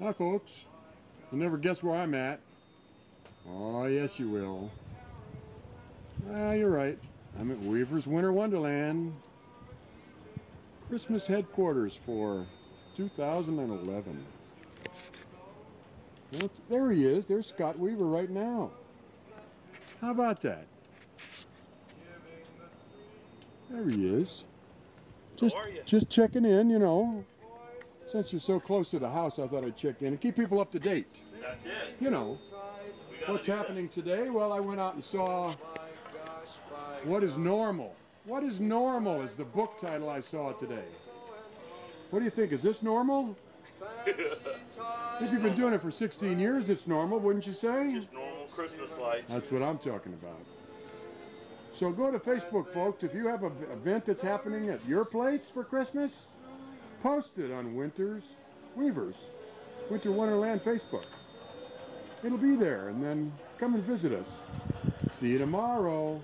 Hi folks, you'll never guess where I'm at. Oh yes you will. You're right, I'm at Weaver's Winter Wonderland. Christmas headquarters for 2011. Well, there he is, there's Scott Weaver right now. How about that? There he is. Just checking in, you know. Since you're so close to the house, I thought I'd check in and keep people up to date. That's it. You know, what's happening today? Well, I went out and saw What is Normal? What is Normal is the book title I saw today. What do you think? Is this normal? If you've been doing it for 16 years, it's normal, wouldn't you say? Just normal Christmas lights. That's what I'm talking about. So go to Facebook, folks. If you have an event that's happening at your place for Christmas, post it on Weaver's Winter Wonderland Facebook. It'll be there, and then come and visit us. See you tomorrow.